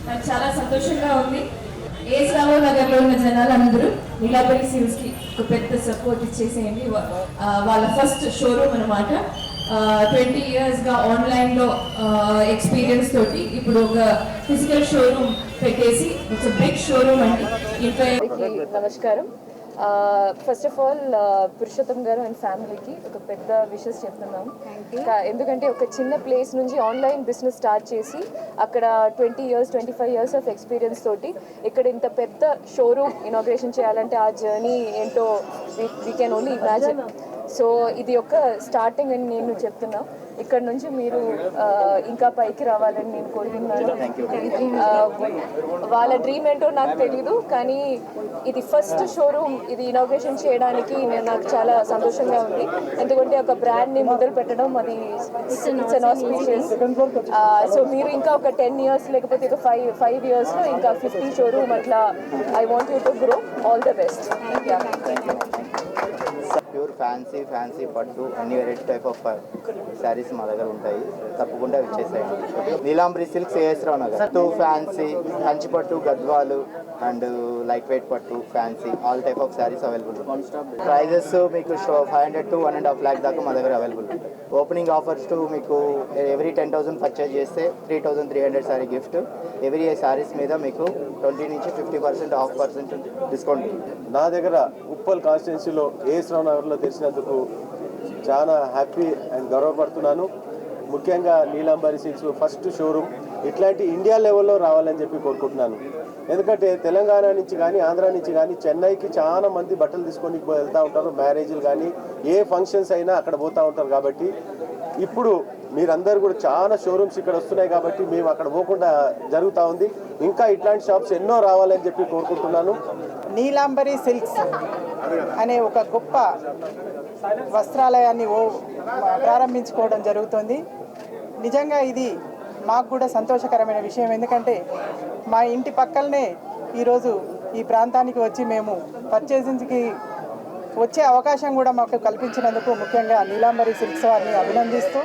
నాకు చాలా సంతోషంగా ఉంది. ఏఎస్ రావు నగర్లో ఉన్న జనాలందరూ నీలాంబరి సిల్క్స్కి ఒక పెద్ద సపోర్ట్ ఇచ్చేసేయండి. వాళ్ళ ఫస్ట్ షోరూమ్ అనమాట. 20 yearsగా ఆన్లైన్లో ఎక్స్పీరియన్స్ తోటి ఇప్పుడు ఒక ఫిజికల్ షోరూమ్ పెట్టేసి ఇట్స్ బిగ్ షోరూమ్ అండి. ఇంకా నమస్కారం. ఫస్ట్ ఆఫ్ ఆల్ పురుషోత్తం గారు అండ్ ఫ్యామిలీకి ఒక పెద్ద విషెస్ చెప్తున్నాము. ఎందుకంటే ఒక చిన్న ప్లేస్ నుంచి ఆన్లైన్ బిజినెస్ స్టార్ట్ చేసి అక్కడ 20 years 25 years ఆఫ్ ఎక్స్పీరియన్స్ తోటి ఇక్కడ ఇంత పెద్ద షోరూమ్ ఇనాగ్రేషన్ చేయాలంటే ఆ జర్నీ ఏంటో we can only imagine. So ఇది ఒక స్టార్టింగ్ అని నేను చెప్తున్నా. ఇక్కడ నుంచి మీరు ఇంకా పైకి రావాలని నేను కోరుకుంటున్నాను. వాళ్ళ డ్రీమ్ ఏంటో నాకు తెలీదు, కానీ ఇది ఫస్ట్ షోరూమ్ ఇది ఇనాగ్రేషన్ చేయడానికి నాకు చాలా సంతోషంగా ఉంది. ఎందుకంటే ఒక బ్రాండ్ని మొదలు పెట్టడం అది ఇట్స్ అన్ ఆస్పీషియస్. సో మీరు ఇంకా ఒక 10 years లేకపోతే ఒక 5 yearsలో ఇంకా 50 షోరూమ్ అట్లా I want you to grow. All the best. Pure fancy పట్టు అన్ని వెరైటీ టైప్ ఆఫ్ శారీస్ మా దగ్గర ఉంటాయి. తప్పకుండా ఇచ్చేసాయండి. నీలాంబరి సిల్క్స్ ఏఎస్ రావు నగర్. పట్టు ఫ్యాన్సీ, కంచి పట్టు, గద్వాలు అండ్ లైట్ వెయిట్ పట్టు, fancy all type of saris available ఉంటాయి. ప్రైజెస్ మీకు 500 to 1.5 lakh దాకా మా దగ్గర అవైలబుల్ ఉంటాయి. ఓపెనింగ్ ఆఫర్స్ టు మీకు ఎవ్రీ 10,000 పర్చేజ్ చేస్తే 3,300 శారీ గిఫ్ట్. ఎవ్రీ శారీస్ మీద మీకు 20 నుంచి 50% ఆఫ్ డిస్కౌంట్. నా దగ్గర ఉప్పల్ కాన్స్టిట్యున్సీలో ఏఎస్ రావు నగర్లో తెలిసినందుకు చాలా హ్యాపీ అండ్ గర్వపడుతున్నాను. ముఖ్యంగా నీలాంబరి సిల్క్స్ ఫస్ట్ షోరూమ్ ఇట్లాంటి ఇండియా లెవెల్లో రావాలని చెప్పి కోరుకుంటున్నాను. ఎందుకంటే తెలంగాణ నుంచి కానీ ఆంధ్ర నుంచి కానీ చెన్నైకి చాలా మంది బట్టలు తీసుకొని వెళ్తూ ఉంటారు. మ్యారేజ్లు కానీ ఏ ఫంక్షన్స్ అయినా అక్కడ పోతూ ఉంటారు. కాబట్టి ఇప్పుడు మీరందరూ కూడా చాలా షోరూమ్స్ ఇక్కడ వస్తున్నాయి కాబట్టి మేము అక్కడ పోకుండా జరుగుతూ ఉంది. ఇంకా ఇట్లాంటి షాప్స్ ఎన్నో రావాలని చెప్పి కోరుకుంటున్నాను. నీలాంబరి సిల్క్స్ అనే ఒక గొప్ప వస్త్రాలయాన్ని ప్రారంభించుకోవడం జరుగుతుంది. నిజంగా ఇది మాకు కూడా సంతోషకరమైన విషయం. ఎందుకంటే మా ఇంటి పక్కలనే ఈరోజు ఈ ప్రాంతానికి వచ్చి మేము పర్చేసింగ్కి వచ్చే అవకాశం కూడా మాకు కల్పించినందుకు ముఖ్యంగా నీలాంబరి సిల్క్స్ వారిని అభినందిస్తూ